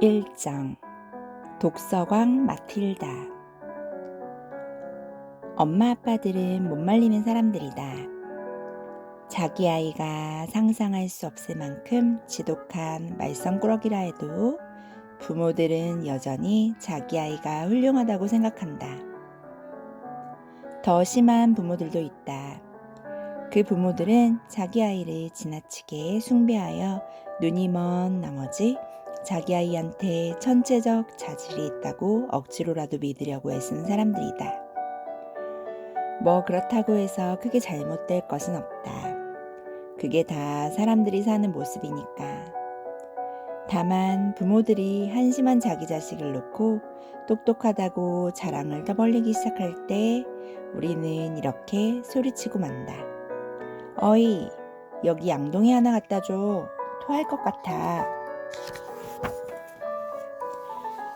1장 독서광 마틸다. 엄마 아빠들은 못 말리는 사람들이다. 자기 아이가 상상할 수 없을 만큼 지독한 말썽꾸러기라 해도 부모들은 여전히 자기 아이가 훌륭하다고 생각한다. 더 심한 부모들도 있다. 그 부모들은 자기 아이를 지나치게 숭배하여 눈이 먼 나머지 자기 아이한테 천체적 자질이 있다고 억지로라도 믿으려고 애쓰는 사람들이다. 뭐 그렇다고 해서 크게 잘못될 것은 없다. 그게 다 사람들이 사는 모습이니까. 다만 부모들이 한심한 자기 자식을 놓고 똑똑하다고 자랑을 떠벌리기 시작할 때 우리는 이렇게 소리치고 만다. 어이, 여기 양동이 하나 갖다 줘. 토할 것 같아.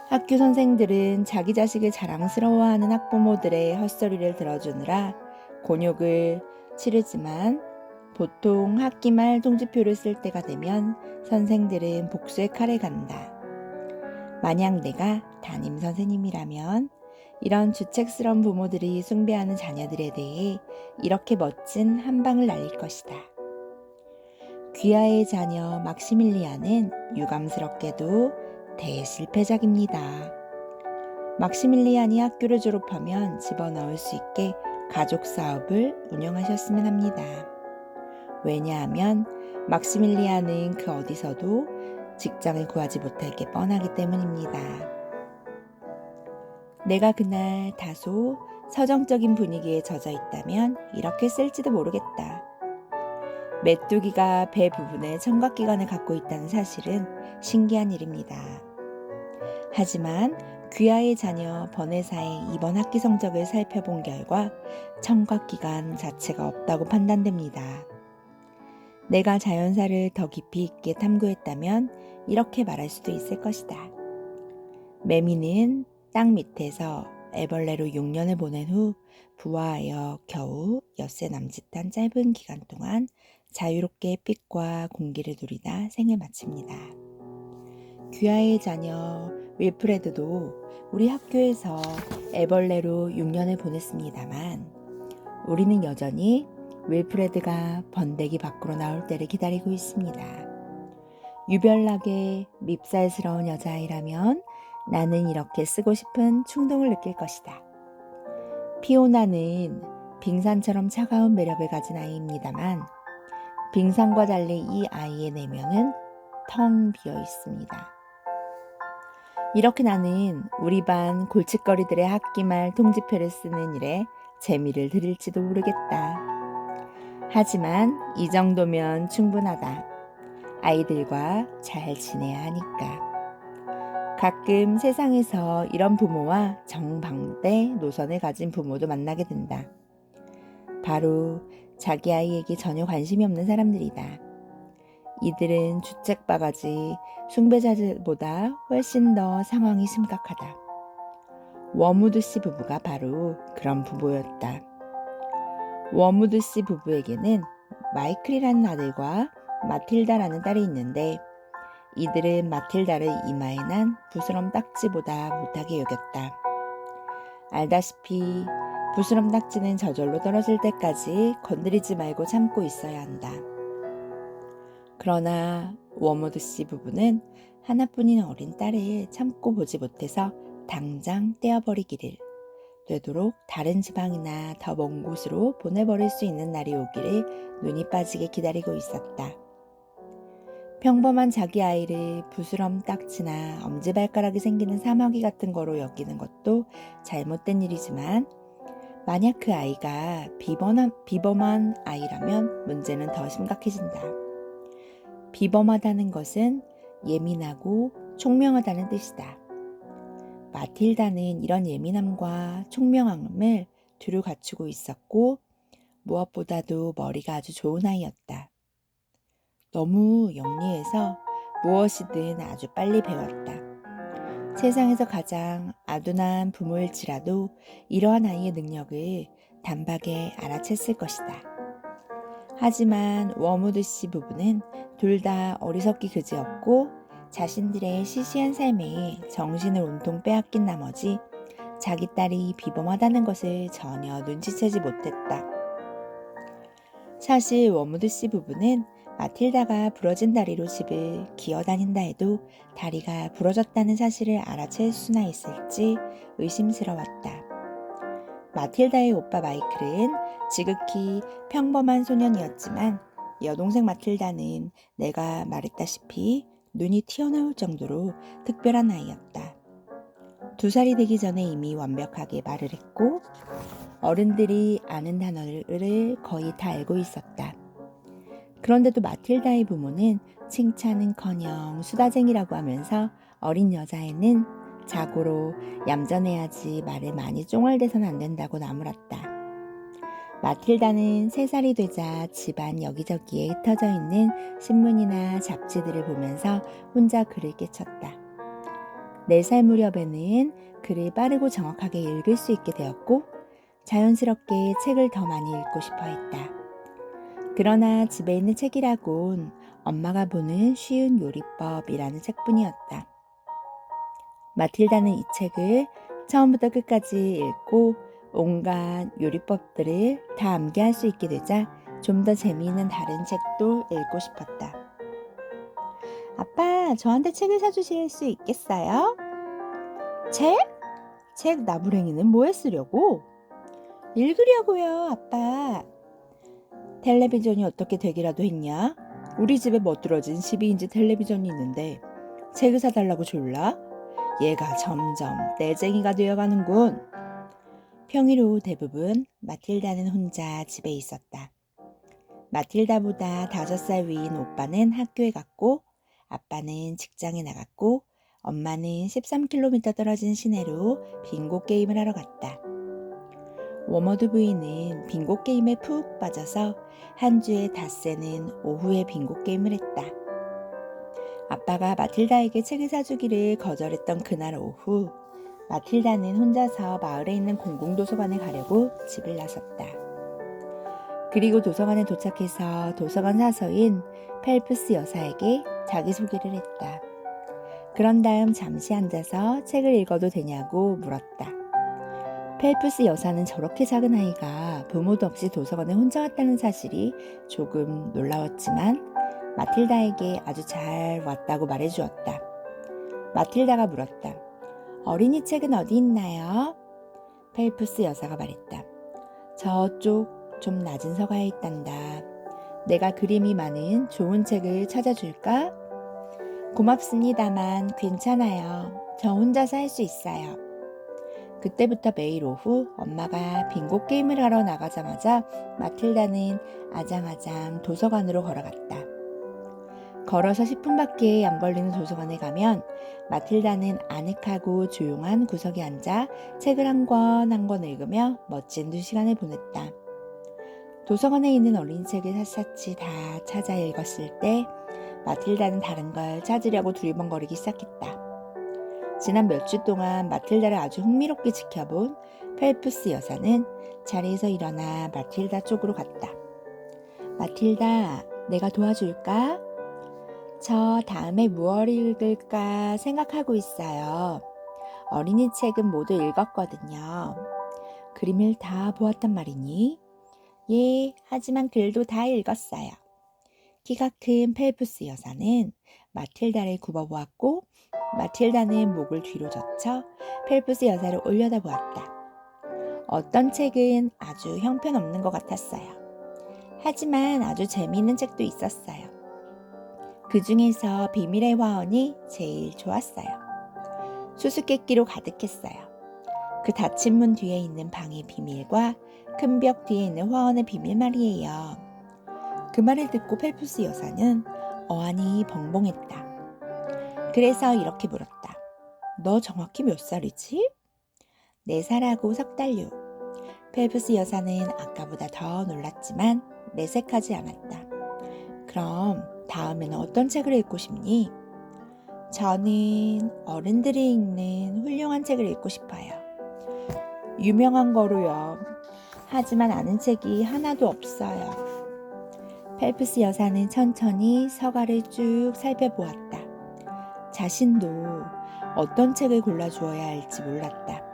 학교 선생들은 자기 자식을 자랑스러워하는 학부모들의 헛소리를 들어주느라 곤욕을 치르지만 보통 학기 말 통지표를 쓸 때가 되면 선생들은 복수의 칼을 간다. 만약 내가 담임 선생님이라면 이런 주책스러운 부모들이 숭배하는 자녀들에 대해 이렇게 멋진 한 방을 날릴 것이다. 귀하의 자녀 막시밀리안은 유감스럽게도 대실패작입니다. 막시밀리안이 학교를 졸업하면 집어넣을 수 있게 가족 사업을 운영하셨으면 합니다. 왜냐하면 막시밀리안은 그 어디서도 직장을 구하지 못할 게 뻔하기 때문입니다. 내가 그날 다소 서정적인 분위기에 젖어 있다면 이렇게 쓸지도 모르겠다. 메뚜기가 배 부분에 청각기관을 갖고 있다는 사실은 신기한 일입니다. 하지만 귀하의 자녀 버네사의 이번 학기 성적을 살펴본 결과 청각기관 자체가 없다고 판단됩니다. 내가 자연사를 더 깊이 있게 탐구했다면 이렇게 말할 수도 있을 것이다. 매미는 땅 밑에서 애벌레로 6년을 보낸 후 부화하여 겨우 엿새 남짓한 짧은 기간 동안 자유롭게 빛과 공기를 누리다 생을 마칩니다. 귀하의 자녀 윌프레드도 우리 학교에서 애벌레로 6년을 보냈습니다만 우리는 여전히 윌프레드가 번데기 밖으로 나올 때를 기다리고 있습니다. 유별나게 밉살스러운 여자아이라면 나는 이렇게 쓰고 싶은 충동을 느낄 것이다. 피오나는 빙산처럼 차가운 매력을 가진 아이입니다만 빙산과 달리 이 아이의 내면은 텅 비어 있습니다. 이렇게 나는 우리 반 골칫거리들의 학기말 통지표를 쓰는 일에 재미를 들일지도 모르겠다. 하지만 이 정도면 충분하다. 아이들과 잘 지내야 하니까. 가끔 세상에서 이런 부모와 정반대 노선을 가진 부모도 만나게 된다. 바로 자기 아이에게 전혀 관심이 없는 사람들이다. 이들은 주책바가지 숭배자들보다 훨씬 더 상황이 심각하다. 워무드 씨 부부가 바로 그런 부부였다. 워무드 씨 부부에게는 마이클이라는 아들과 마틸다라는 딸이 있는데 이들은 마틸다를 이마에 난 부스럼 딱지보다 못하게 여겼다. 알다시피 부스럼 딱지는 저절로 떨어질 때까지 건드리지 말고 참고 있어야 한다. 그러나 워무드 씨 부부는 하나뿐인 어린 딸을 참고 보지 못해서 당장 떼어버리기를, 되도록 다른 지방이나 더 먼 곳으로 보내버릴 수 있는 날이 오기를 눈이 빠지게 기다리고 있었다. 평범한 자기 아이를 부스럼 딱지나 엄지발가락이 생기는 사마귀 같은 거로 여기는 것도 잘못된 일이지만 만약 그 아이가 비범한 아이라면 문제는 더 심각해진다. 비범하다는 것은 예민하고 총명하다는 뜻이다. 마틸다는 이런 예민함과 총명함을 두루 갖추고 있었고 무엇보다도 머리가 아주 좋은 아이였다. 너무 영리해서 무엇이든 아주 빨리 배웠다. 세상에서 가장 아둔한 부모일지라도 이러한 아이의 능력을 단박에 알아챘을 것이다. 하지만 워무드 씨 부부는 둘 다 어리석기 그지없고 자신들의 시시한 삶에 정신을 온통 빼앗긴 나머지 자기 딸이 비범하다는 것을 전혀 눈치채지 못했다. 사실 워무드 씨 부부는 마틸다가 부러진 다리로 집을 기어다닌다 해도 다리가 부러졌다는 사실을 알아챌 수나 있을지 의심스러웠다. 마틸다의 오빠 마이클은 지극히 평범한 소년이었지만 여동생 마틸다는 내가 말했다시피 눈이 튀어나올 정도로 특별한 아이였다. 2살이 되기 전에 이미 완벽하게 말을 했고 어른들이 아는 단어를 거의 다 알고 있었다. 그런데도 마틸다의 부모는 칭찬은커녕 수다쟁이라고 하면서 어린 여자애는 자고로 얌전해야지 말을 많이 쫑알대선 안 된다고 나무랐다. 마틸다는 3살이 되자 집안 여기저기에 흩어져 있는 신문이나 잡지들을 보면서 혼자 글을 깨쳤다. 4살 무렵에는 글을 빠르고 정확하게 읽을 수 있게 되었고 자연스럽게 책을 더 많이 읽고 싶어 했다. 그러나 집에 있는 책이라곤 엄마가 보는 쉬운 요리법이라는 책뿐이었다. 마틸다는 이 책을 처음부터 끝까지 읽고 온갖 요리법들을 다 암기할 수 있게 되자 좀 더 재미있는 다른 책도 읽고 싶었다. 아빠, 저한테 책을 사주실 수 있겠어요? 책? 책 나부랭이는 뭐에 쓰려고? 읽으려고요, 아빠. 텔레비전이 어떻게 되기라도 했냐? 우리 집에 멋들어진 12인치 텔레비전이 있는데 책을 사달라고 졸라? 얘가 점점 떼쟁이가 되어가는군. 평일 오후 대부분 마틸다는 혼자 집에 있었다. 마틸다보다 5살 위인 오빠는 학교에 갔고 아빠는 직장에 나갔고 엄마는 13km 떨어진 시내로 빙고 게임을 하러 갔다. 워머드 부인은 빙고 게임에 푹 빠져서 한 주에 닷새는 오후에 빙고 게임을 했다. 아빠가 마틸다에게 책을 사주기를 거절했던 그날 오후 마틸다는 혼자서 마을에 있는 공공도서관에 가려고 집을 나섰다. 그리고 도서관에 도착해서 도서관 사서인 펠프스 여사에게 자기소개를 했다. 그런 다음 잠시 앉아서 책을 읽어도 되냐고 물었다. 펠프스 여사는 저렇게 작은 아이가 부모도 없이 도서관에 혼자 왔다는 사실이 조금 놀라웠지만 마틸다에게 아주 잘 왔다고 말해주었다. 마틸다가 물었다. 어린이 책은 어디 있나요? 펠프스 여사가 말했다. 저쪽 좀 낮은 서가에 있단다. 내가 그림이 많은 좋은 책을 찾아줄까? 고맙습니다만 괜찮아요. 저 혼자서 할 수 있어요. 그때부터 매일 오후 엄마가 빙고 게임을 하러 나가자마자 마틸다는 아장아장 도서관으로 걸어갔다. 걸어서 10분밖에 안 걸리는 도서관에 가면 마틸다는 아늑하고 조용한 구석에 앉아 책을 한 권 한 권 읽으며 멋진 2시간을 보냈다. 도서관에 있는 어린이 책을 샅샅이 다 찾아 읽었을 때 마틸다는 다른 걸 찾으려고 두리번거리기 시작했다. 지난 몇 주 동안 마틸다를 아주 흥미롭게 지켜본 펠프스 여사는 자리에서 일어나 마틸다 쪽으로 갔다. 마틸다, 내가 도와줄까? 저 다음에 무얼 읽을까 생각하고 있어요. 어린이 책은 모두 읽었거든요. 그림을 다 보았단 말이니? 예, 하지만 글도 다 읽었어요. 키가 큰 펠프스 여사는 마틸다를 굽어보았고 마틸다는 목을 뒤로 젖혀 펠프스 여사를 올려다보았다. 어떤 책은 아주 형편없는 것 같았어요. 하지만 아주 재미있는 책도 있었어요. 그 중에서 비밀의 화원이 제일 좋았어요. 수수께끼로 가득했어요. 그 닫힌 문 뒤에 있는 방의 비밀과 큰 벽 뒤에 있는 화원의 비밀 말이에요. 그 말을 듣고 펠프스 여사는 어안이 벙벙했다. 그래서 이렇게 물었다. 너 정확히 몇 살이지? 4살하고 3달 후. 펠프스 여사는 아까보다 더 놀랐지만 내색하지 않았다. 그럼 다음에는 어떤 책을 읽고 싶니? 저는 어른들이 읽는 훌륭한 책을 읽고 싶어요. 유명한 거로요. 하지만 아는 책이 하나도 없어요. 펠프스 여사는 천천히 서가를 쭉 살펴보았다. 자신도 어떤 책을 골라주어야 할지 몰랐다.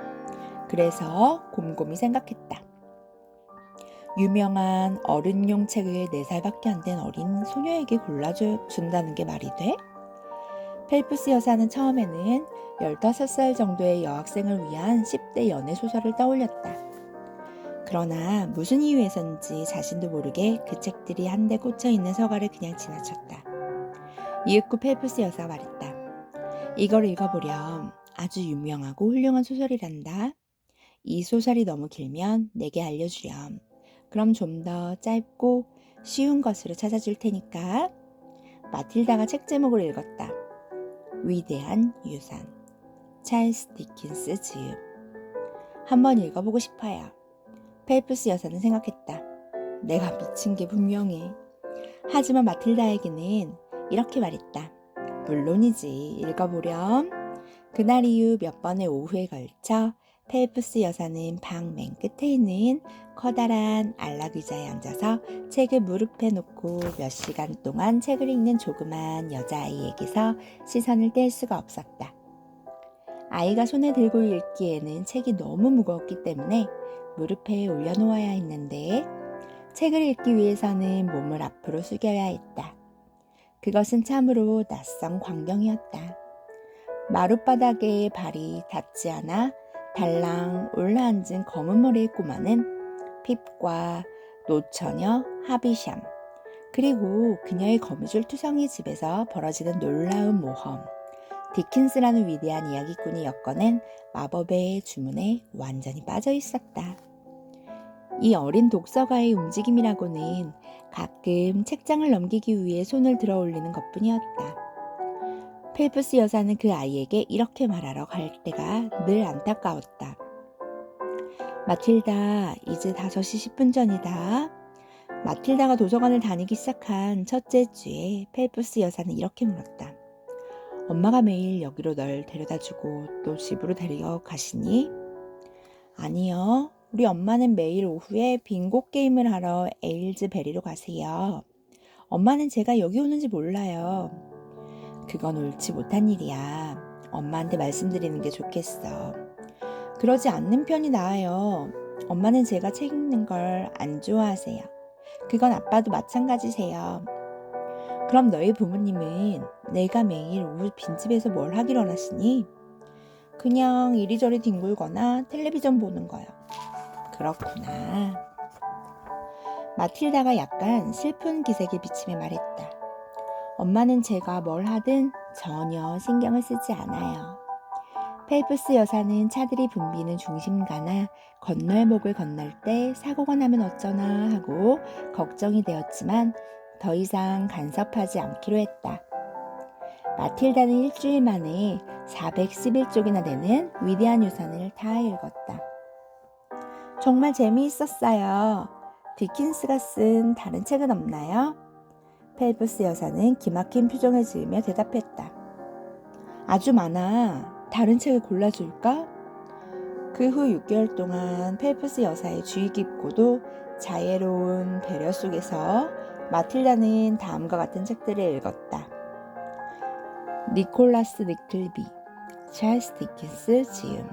그래서 곰곰이 생각했다. 유명한 어른용 책을 4살밖에 안 된 어린 소녀에게 골라준다는 게 말이 돼? 펠프스 여사는 처음에는 15살 정도의 여학생을 위한 10대 연애 소설을 떠올렸다. 그러나 무슨 이유에서인지 자신도 모르게 그 책들이 한데 꽂혀있는 서가를 그냥 지나쳤다. 이윽고 펠프스 여사가 말했다. 이걸 읽어보렴. 아주 유명하고 훌륭한 소설이란다. 이 소설이 너무 길면 내게 알려주렴. 그럼 좀 더 짧고 쉬운 것으로 찾아줄 테니까. 마틸다가 책 제목을 읽었다. 위대한 유산. 찰스 디킨스 지음. 한번 읽어보고 싶어요. 펠프스 여사는 생각했다. 내가 미친 게 분명해. 하지만 마틸다에게는 이렇게 말했다. 물론이지. 읽어보렴. 그날 이후 몇 번의 오후에 걸쳐 펠프스 여사는 방 맨 끝에 있는 커다란 안락 의자에 앉아서 책을 무릎에 놓고 몇 시간 동안 책을 읽는 조그만 여자아이에게서 시선을 뗄 수가 없었다. 아이가 손에 들고 읽기에는 책이 너무 무거웠기 때문에 무릎에 올려놓아야 했는데 책을 읽기 위해서는 몸을 앞으로 숙여야 했다. 그것은 참으로 낯선 광경이었다. 마룻바닥에 발이 닿지 않아 달랑 올라앉은 검은 머리의 꼬마는 핍과 노처녀 하비샴, 그리고 그녀의 거미줄 투성이 집에서 벌어지는 놀라운 모험, 디킨스라는 위대한 이야기꾼이 엮어낸 마법의 주문에 완전히 빠져 있었다. 이 어린 독서가의 움직임이라고는 가끔 책장을 넘기기 위해 손을 들어 올리는 것뿐이었다. 펠프스 여사는 그 아이에게 이렇게 말하러 갈 때가 늘 안타까웠다. 마틸다, 이제 5시 10분 전이다. 마틸다가 도서관을 다니기 시작한 첫째 주에 펠프스 여사는 이렇게 물었다. 엄마가 매일 여기로 널 데려다주고 또 집으로 데려가시니? 아니요. 우리 엄마는 매일 오후에 빙고 게임을 하러 에일즈베리로 가세요. 엄마는 제가 여기 오는지 몰라요. 그건 옳지 못한 일이야. 엄마한테 말씀드리는 게 좋겠어. 그러지 않는 편이 나아요. 엄마는 제가 책 읽는 걸 안 좋아하세요. 그건 아빠도 마찬가지세요. 그럼 너희 부모님은 내가 매일 오후 빈집에서 뭘 하길 원하시니? 그냥 이리저리 뒹굴거나 텔레비전 보는 거요. 그렇구나. 마틸다가 약간 슬픈 기색을 비치며 말했다. 엄마는 제가 뭘 하든 전혀 신경을 쓰지 않아요. 펠프스 여사는 차들이 붐비는 중심가나 건널목을 건널 때 사고가 나면 어쩌나 하고 걱정이 되었지만 더 이상 간섭하지 않기로 했다. 마틸다는 일주일 만에 411쪽이나 되는 위대한 유산을 다 읽었다. 정말 재미있었어요. 디킨스가 쓴 다른 책은 없나요? 펠프스 여사는 기막힌 표정을 지으며 대답했다. 아주 많아. 다른 책을 골라줄까? 그 후 6개월 동안 펠프스 여사의 주의 깊고도 자애로운 배려 속에서 마틸다는 다음과 같은 책들을 읽었다. 니콜라스 니클비, 찰스 디킨스 지음,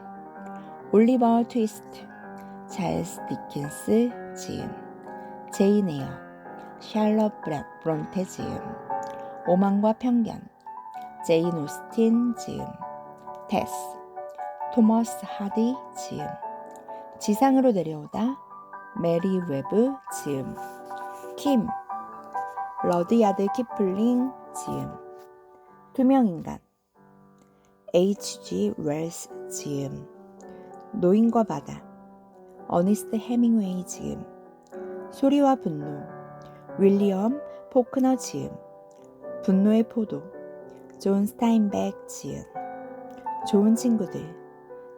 올리버 트위스트, 찰스 디킨스 지음, 제인 에어, 샬럿 브론테 지음, 오만과 편견, 제인 오스틴 지음, 테스, 토머스 하디 지음, 지상으로 내려오다, 메리 웨브 지음, 킴, 러드야드 키플링 지음, 투명인간, H.G. 웰스 지음, 노인과 바다, 어니스트 해밍웨이 지음, 소리와 분노, 윌리엄 포크너 지음, 분노의 포도, 존 스타인백 지음, 좋은 친구들,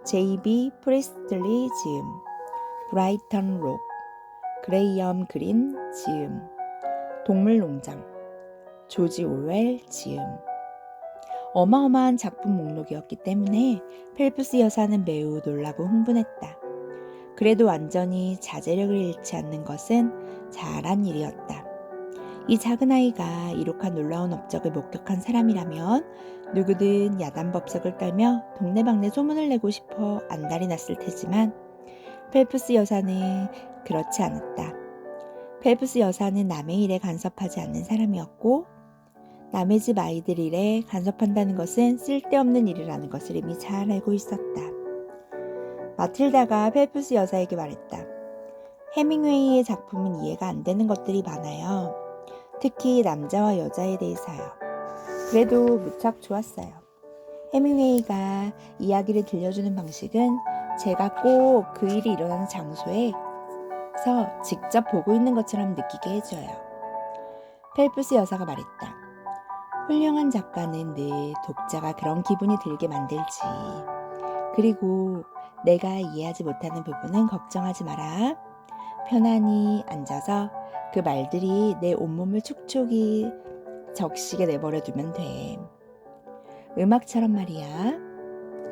J.B. 프리스틀리 지음, 브라이턴 록, 그레이엄 그린 지음, 동물농장, 조지 오웰 지음. 어마어마한 작품 목록이었기 때문에 펠프스 여사는 매우 놀라고 흥분했다. 그래도 완전히 자제력을 잃지 않는 것은 잘한 일이었다. 이 작은 아이가 이룩한 놀라운 업적을 목격한 사람이라면 누구든 야단법석을 떨며 동네방네 소문을 내고 싶어 안달이 났을 테지만 펠프스 여사는 그렇지 않았다. 펠프스 여사는 남의 일에 간섭하지 않는 사람이었고 남의 집 아이들 일에 간섭한다는 것은 쓸데없는 일이라는 것을 이미 잘 알고 있었다. 마틸다가 펠프스 여사에게 말했다. 해밍웨이의 작품은 이해가 안 되는 것들이 많아요. 특히 남자와 여자에 대해서요. 그래도 무척 좋았어요. 해밍웨이가 이야기를 들려주는 방식은 제가 꼭 그 일이 일어나는 장소에서 직접 보고 있는 것처럼 느끼게 해줘요. 펠프스 여사가 말했다. 훌륭한 작가는 늘 독자가 그런 기분이 들게 만들지. 그리고 내가 이해하지 못하는 부분은 걱정하지 마라. 편안히 앉아서 그 말들이 내 온몸을 촉촉이 적시게 내버려 두면 돼. 음악처럼 말이야.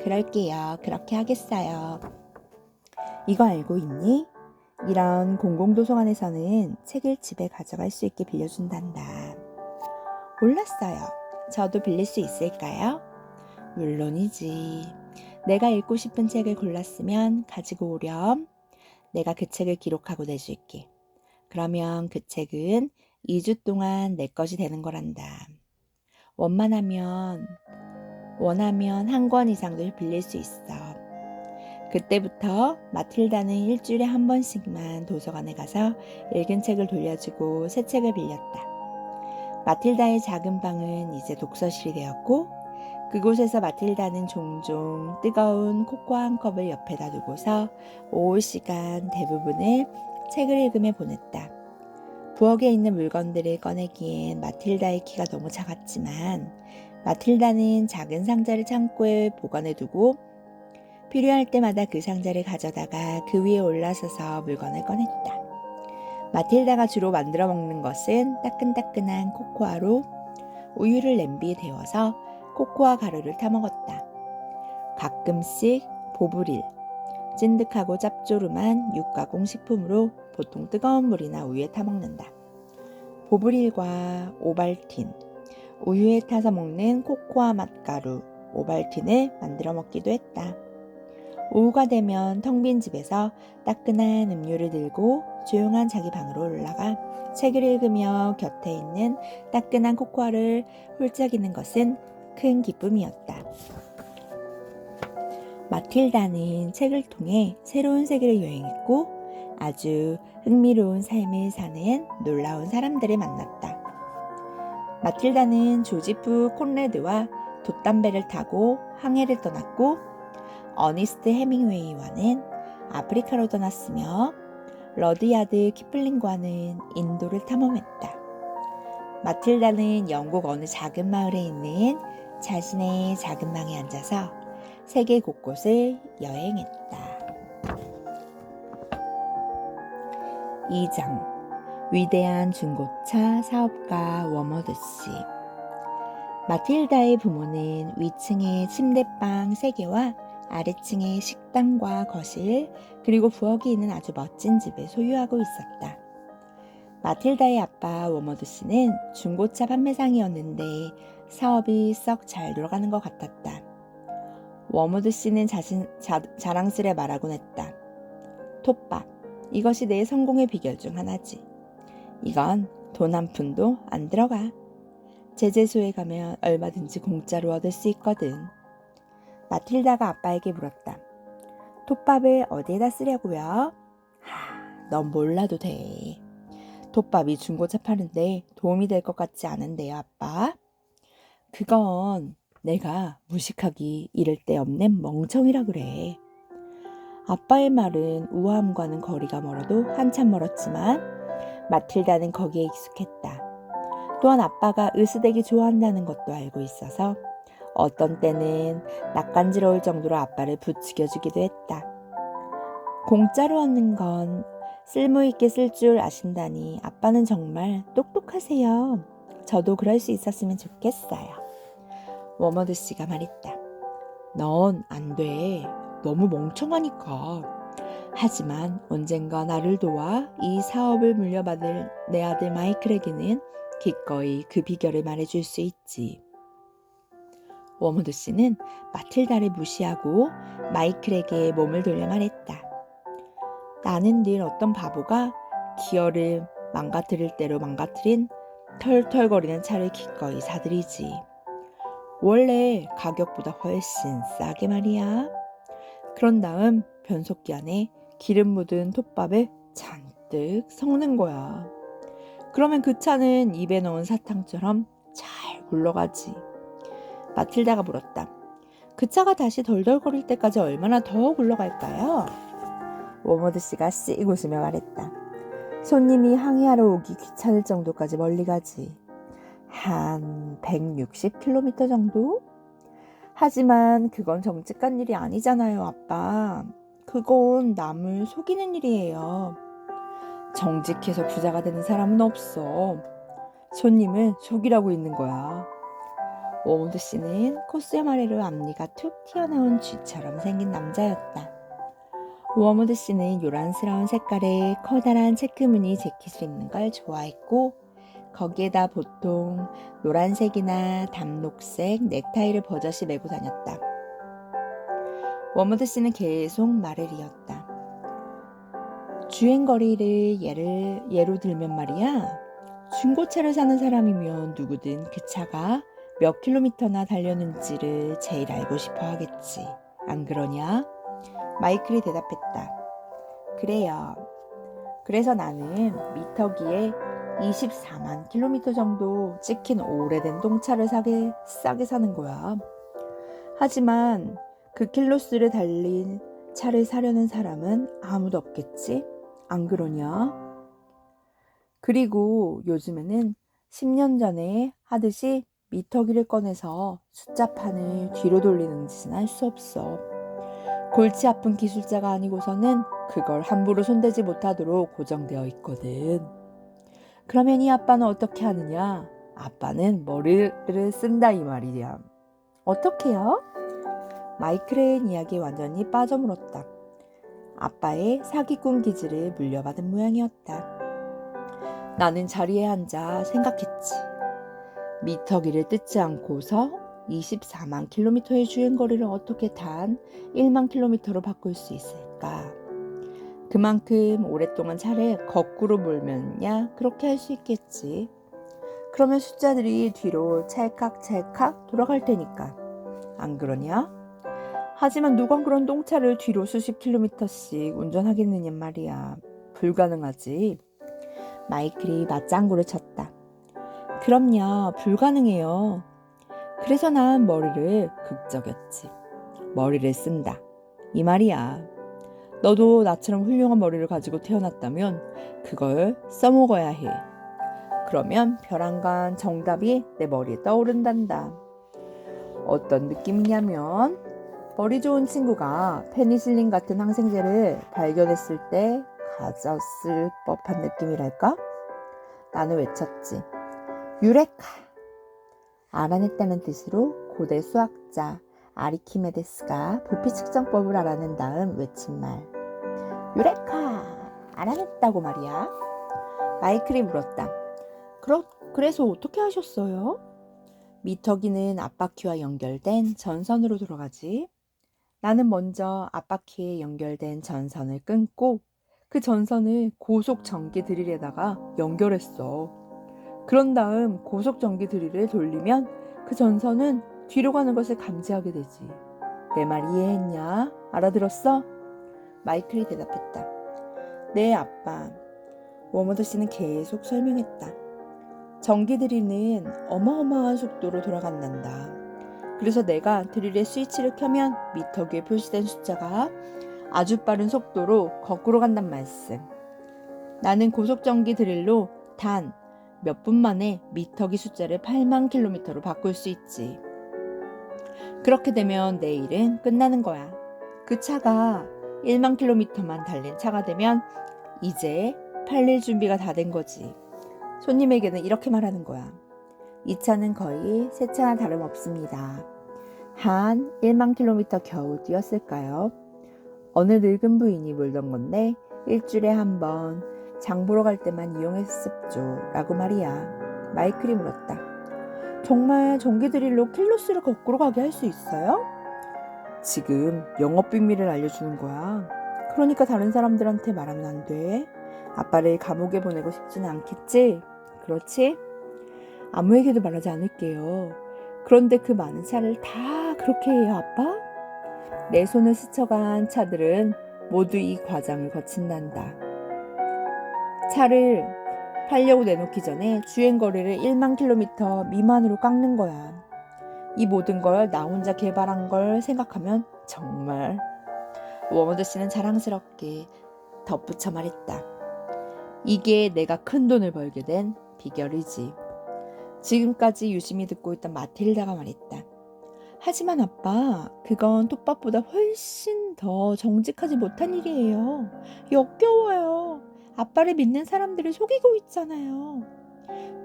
그럴게요. 그렇게 하겠어요. 이거 알고 있니? 이런 공공도서관에서는 책을 집에 가져갈 수 있게 빌려준단다. 몰랐어요. 저도 빌릴 수 있을까요? 물론이지. 내가 읽고 싶은 책을 골랐으면 가지고 오렴. 내가 그 책을 기록하고 내줄게. 그러면 그 책은 2주 동안 내 것이 되는 거란다. 원하면 한 권 이상도 빌릴 수 있어. 그때부터 마틸다는 일주일에 한 번씩만 도서관에 가서 읽은 책을 돌려주고 새 책을 빌렸다. 마틸다의 작은 방은 이제 독서실이 되었고 그곳에서 마틸다는 종종 뜨거운 코코아 한 컵을 옆에다 두고서 오후 시간 대부분을 책을 읽으며 보냈다. 부엌에 있는 물건들을 꺼내기엔 마틸다의 키가 너무 작았지만 마틸다는 작은 상자를 창고에 보관해 두고 필요할 때마다 그 상자를 가져다가 그 위에 올라서서 물건을 꺼냈다. 마틸다가 주로 만들어 먹는 것은 따끈따끈한 코코아로 우유를 냄비에 데워서 코코아 가루를 타먹었다. 가끔씩 보브릴, 찐득하고 짭조름한 육가공 식품으로 보통 뜨거운 물이나 우유에 타먹는다. 보브릴과 오발틴, 우유에 타서 먹는 코코아 맛가루, 오발틴을 만들어 먹기도 했다. 오후가 되면 텅 빈 집에서 따끈한 음료를 들고 조용한 자기 방으로 올라가 책을 읽으며 곁에 있는 따끈한 코코아를 홀짝이는 것은 큰 기쁨이었다. 마틸다는 책을 통해 새로운 세계를 여행했고 아주 흥미로운 삶을 사는 놀라운 사람들을 만났다. 마틸다는 조지프 콘레드와 돛담배를 타고 항해를 떠났고 어니스트 해밍웨이와는 아프리카로 떠났으며 러드야드 키플링과는 인도를 탐험했다. 마틸다는 영국 어느 작은 마을에 있는 자신의 작은 방에 앉아서 세계 곳곳을 여행했다. 2장 위대한 중고차 사업가 워머드 씨. 마틸다의 부모는 위층에 침대방 3개와 아래층에 식당과 거실 그리고 부엌이 있는 아주 멋진 집을 소유하고 있었다. 마틸다의 아빠 워머드 씨는 중고차 판매상이었는데 사업이 썩 잘 돌아가는 것 같았다. 워머드 씨는 자랑스레 말하곤 했다. 톱밥, 이것이 내 성공의 비결 중 하나지. 이건 돈 한 푼도 안 들어가. 제재소에 가면 얼마든지 공짜로 얻을 수 있거든. 마틸다가 아빠에게 물었다. 톱밥을 어디에다 쓰려고요? 넌 몰라도 돼. 톱밥이 중고차 파는데 도움이 될 것 같지 않은데요, 아빠. 그건 내가 무식하기 이를 데 없는 멍청이라 그래. 아빠의 말은 우아함과는 거리가 멀어도 한참 멀었지만 마틸다는 거기에 익숙했다. 또한 아빠가 으스대기 좋아한다는 것도 알고 있어서 어떤 때는 낯간지러울 정도로 아빠를 부추겨주기도 했다. 공짜로 얻는 건 쓸모있게 쓸 줄 아신다니 아빠는 정말 똑똑하세요. 저도 그럴 수 있었으면 좋겠어요. 워머드 씨가 말했다. 넌 안 돼. 너무 멍청하니까. 하지만 언젠가 나를 도와 이 사업을 물려받을 내 아들 마이클에게는 기꺼이 그 비결을 말해줄 수 있지. 워머드 씨는 마틸다를 무시하고 마이클에게 몸을 돌려 말했다. 나는 늘 어떤 바보가 기어를 망가뜨릴 대로 망가뜨린 털털거리는 차를 기꺼이 사들이지. 원래 가격보다 훨씬 싸게 말이야. 그런 다음 변속기 안에 기름 묻은 톱밥을 잔뜩 섞는 거야. 그러면 그 차는 입에 넣은 사탕처럼 잘 굴러가지. 마틸다가 물었다. 그 차가 다시 덜덜거릴 때까지 얼마나 더 굴러갈까요? 워머드 씨가 씩 웃으며 말했다. 손님이 항해하러 오기 귀찮을 정도까지 멀리 가지. 한 160km 정도? 하지만 그건 정직한 일이 아니잖아요, 아빠. 그건 남을 속이는 일이에요. 정직해서 부자가 되는 사람은 없어. 손님을 속이라고 있는 거야. 워머드 씨는 코스염 아래로 앞니가 툭 튀어나온 쥐처럼 생긴 남자였다. 워머드 씨는 요란스러운 색깔의 커다란 체크무늬 재킷을 입는 걸 좋아했고 거기에다 보통 노란색이나 담록색 넥타이를 버젓이 메고 다녔다. 워머드 씨는 계속 말을 이었다. 주행거리를 예로 들면 말이야. 중고차를 사는 사람이면 누구든 그 차가 몇 킬로미터나 달렸는지를 제일 알고 싶어 하겠지. 안 그러냐? 마이클이 대답했다. 그래요. 그래서 나는 미터기에 24만 킬로미터 정도 찍힌 오래된 똥차를 싸게 사는 거야. 하지만 그 킬로수를 달린 차를 사려는 사람은 아무도 없겠지? 안 그러냐? 그리고 요즘에는 10년 전에 하듯이 미터기를 꺼내서 숫자판을 뒤로 돌리는 짓은 할 수 없어. 골치 아픈 기술자가 아니고서는 그걸 함부로 손대지 못하도록 고정되어 있거든. 그러면 이 아빠는 어떻게 하느냐? 아빠는 머리를 쓴다 이 말이야. 어떻게요? 마이클의 이야기에 완전히 빠져물었다. 아빠의 사기꾼 기질을 물려받은 모양이었다. 나는 자리에 앉아 생각했지. 미터기를 뜯지 않고서 24만 킬로미터의 주행거리를 어떻게 단 1만 킬로미터로 바꿀 수 있을까? 그만큼 오랫동안 차를 거꾸로 몰면야 그렇게 할 수 있겠지. 그러면 숫자들이 뒤로 찰칵찰칵 돌아갈 테니까. 안 그러냐? 하지만 누가 그런 똥차를 뒤로 수십 킬로미터씩 운전하겠느냐 말이야. 불가능하지. 마이클이 맞장구를 쳤다. 그럼요, 불가능해요. 그래서 난 머리를 극적였지. 머리를 쓴다. 이 말이야. 너도 나처럼 훌륭한 머리를 가지고 태어났다면 그걸 써먹어야 해. 그러면 벼랑간 정답이 내 머리에 떠오른단다. 어떤 느낌이냐면 머리 좋은 친구가 페니실린 같은 항생제를 발견했을 때 가졌을 법한 느낌이랄까? 나는 외쳤지. 유레카! 알아냈다는 뜻으로 고대 수학자 아리키메데스가 부피 측정법을 알아낸 다음 외친 말. 유레카! 알아냈다고 말이야. 마이클이 물었다. 그래서 어떻게 하셨어요? 미터기는 앞바퀴와 연결된 전선으로 돌아가지. 나는 먼저 앞바퀴에 연결된 전선을 끊고 그 전선을 고속 전기 드릴에다가 연결했어. 그런 다음 고속 전기 드릴을 돌리면 그 전선은 뒤로 가는 것을 감지하게 되지. 내 말 이해했냐? 알아들었어? 마이클이 대답했다. 네, 아빠. 워머드 씨는 계속 설명했다. 전기 드릴은 어마어마한 속도로 돌아간단다. 그래서 내가 드릴의 스위치를 켜면 미터기에 표시된 숫자가 아주 빠른 속도로 거꾸로 간단 말씀. 나는 고속전기 드릴로 단 몇 분 만에 미터기 숫자를 8만 킬로미터로 바꿀 수 있지. 그렇게 되면 내 일은 끝나는 거야. 그 차가 1만 킬로미터만 달린 차가 되면 이제 팔릴 준비가 다 된 거지. 손님에게는 이렇게 말하는 거야. 이 차는 거의 새 차나 다름없습니다. 한 1만 킬로미터 겨우 뛰었을까요? 어느 늙은 부인이 물던 건데 일주일에 한 번 장 보러 갈 때만 이용했습죠 라고 말이야. 마이클이 물었다. 정말 전기 드릴로 킬로스를 거꾸로 가게 할 수 있어요? 지금 영업 비밀을 알려주는 거야. 그러니까 다른 사람들한테 말하면 안 돼. 아빠를 감옥에 보내고 싶지는 않겠지? 그렇지? 아무에게도 말하지 않을게요. 그런데 그 많은 차를 다 그렇게 해요, 아빠? 내 손을 스쳐간 차들은 모두 이 과정을 거친단다. 차를 팔려고 내놓기 전에 주행거리를 1만 킬로미터 미만으로 깎는 거야. 이 모든 걸 나 혼자 개발한 걸 생각하면 정말. 워머드 씨는 자랑스럽게 덧붙여 말했다. 이게 내가 큰 돈을 벌게 된 비결이지. 지금까지 유심히 듣고 있던 마틸다가 말했다. 하지만 아빠, 그건 톱밥보다 훨씬 더 정직하지 못한 일이에요. 역겨워요. 아빠를 믿는 사람들을 속이고 있잖아요.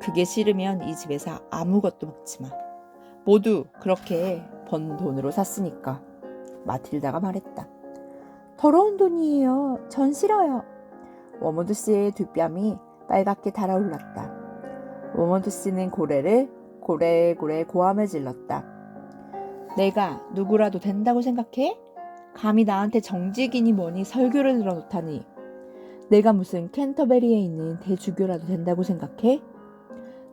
그게 싫으면 이 집에서 아무것도 먹지 마. 모두 그렇게 번 돈으로 샀으니까. 마틸다가 말했다. 더러운 돈이에요. 전 싫어요. 워머드 씨의 뒷뺨이 빨갛게 달아올랐다. 워머드 씨는 고래를 고래고래 고함을 질렀다. 내가 누구라도 된다고 생각해? 감히 나한테 정직이니 뭐니 설교를 늘어놓다니. 내가 무슨 캔터베리에 있는 대주교라도 된다고 생각해?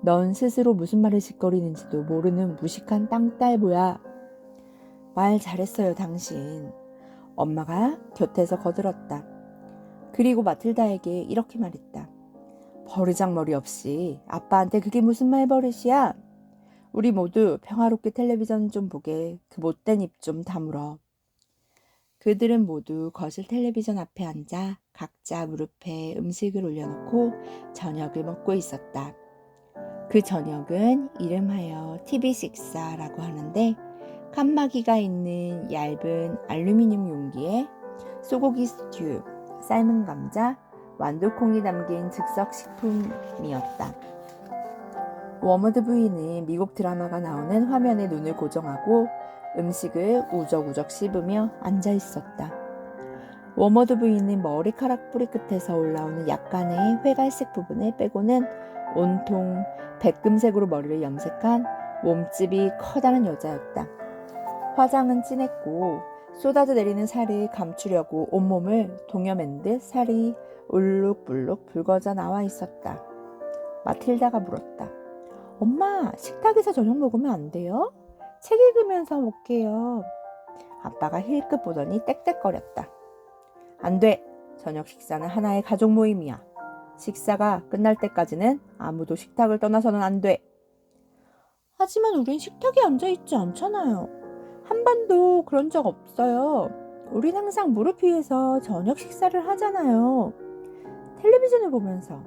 넌 스스로 무슨 말을 짓거리는지도 모르는 무식한 땅딸보야. 말 잘했어요, 당신. 엄마가 곁에서 거들었다. 그리고 마틸다에게 이렇게 말했다. 버르장머리 없이 아빠한테 그게 무슨 말버릇이야? 우리 모두 평화롭게 텔레비전 좀 보게 그 못된 입 좀 다물어. 그들은 모두 거실 텔레비전 앞에 앉아 각자 무릎에 음식을 올려놓고 저녁을 먹고 있었다. 그 저녁은 이름하여 TV 식사라고 하는데 칸막이가 있는 얇은 알루미늄 용기에 소고기 스튜, 삶은 감자, 완두콩이 담긴 즉석식품이었다. 워머드 부인은 미국 드라마가 나오는 화면에 눈을 고정하고 음식을 우적우적 씹으며 앉아있었다. 워머드 부인은 머리카락 뿌리 끝에서 올라오는 약간의 회갈색 부분을 빼고는 온통 백금색으로 머리를 염색한 몸집이 커다란 여자였다. 화장은 진했고 쏟아져 내리는 살을 감추려고 온몸을 동여맨 듯 살이 울룩불룩 붉어져 나와 있었다. 마틸다가 물었다. 엄마, 식탁에서 저녁 먹으면 안 돼요? 책 읽으면서 먹게요. 아빠가 힐끗 보더니 떽떽거렸다. 안 돼. 저녁 식사는 하나의 가족 모임이야. 식사가 끝날 때까지는 아무도 식탁을 떠나서는 안 돼. 하지만 우린 식탁에 앉아있지 않잖아요. 한 번도 그런 적 없어요. 우린 항상 무릎 위에서 저녁 식사를 하잖아요. 텔레비전을 보면서.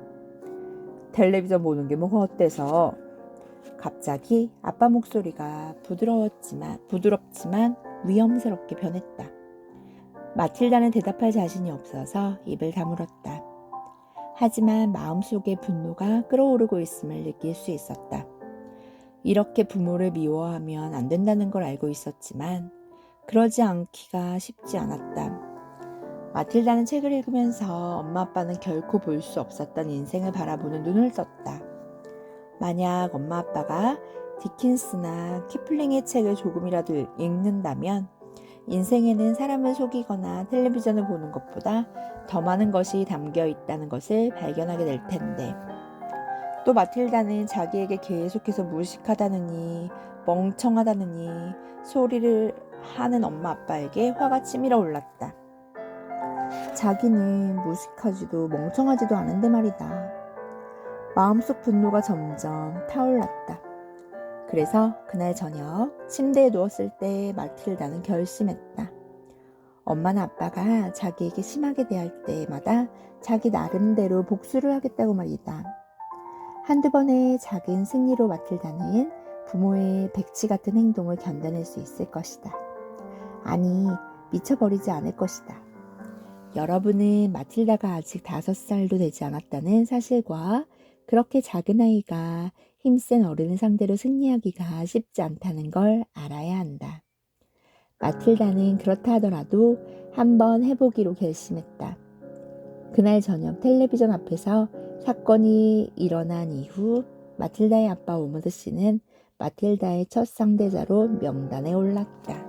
텔레비전 보는 게 뭐가 어때서? 갑자기 아빠 목소리가 부드럽지만 위험스럽게 변했다. 마틸다는 대답할 자신이 없어서 입을 다물었다. 하지만 마음속에 분노가 끓어오르고 있음을 느낄 수 있었다. 이렇게 부모를 미워하면 안 된다는 걸 알고 있었지만 그러지 않기가 쉽지 않았다. 마틸다는 책을 읽으면서 엄마 아빠는 결코 볼 수 없었던 인생을 바라보는 눈을 떴다. 만약 엄마 아빠가 디킨스나 키플링의 책을 조금이라도 읽는다면 인생에는 사람을 속이거나 텔레비전을 보는 것보다 더 많은 것이 담겨 있다는 것을 발견하게 될 텐데. 또 마틸다는 자기에게 계속해서 무식하다느니 멍청하다느니 소리를 하는 엄마 아빠에게 화가 치밀어 올랐다. 자기는 무식하지도 멍청하지도 않은데 말이다. 마음속 분노가 점점 타올랐다. 그래서 그날 저녁 침대에 누웠을 때 마틸다는 결심했다. 엄마나 아빠가 자기에게 심하게 대할 때마다 자기 나름대로 복수를 하겠다고 말이다. 한두 번의 작은 승리로 마틸다는 부모의 백치 같은 행동을 견뎌낼 수 있을 것이다. 아니, 미쳐버리지 않을 것이다. 여러분은 마틸다가 아직 5살도 되지 않았다는 사실과 그렇게 작은 아이가 힘센 어른을 상대로 승리하기가 쉽지 않다는 걸 알아야 한다. 마틸다는 그렇다 하더라도 한번 해보기로 결심했다. 그날 저녁 텔레비전 앞에서 사건이 일어난 이후 마틸다의 아빠 오머드 씨는 마틸다의 첫 상대자로 명단에 올랐다.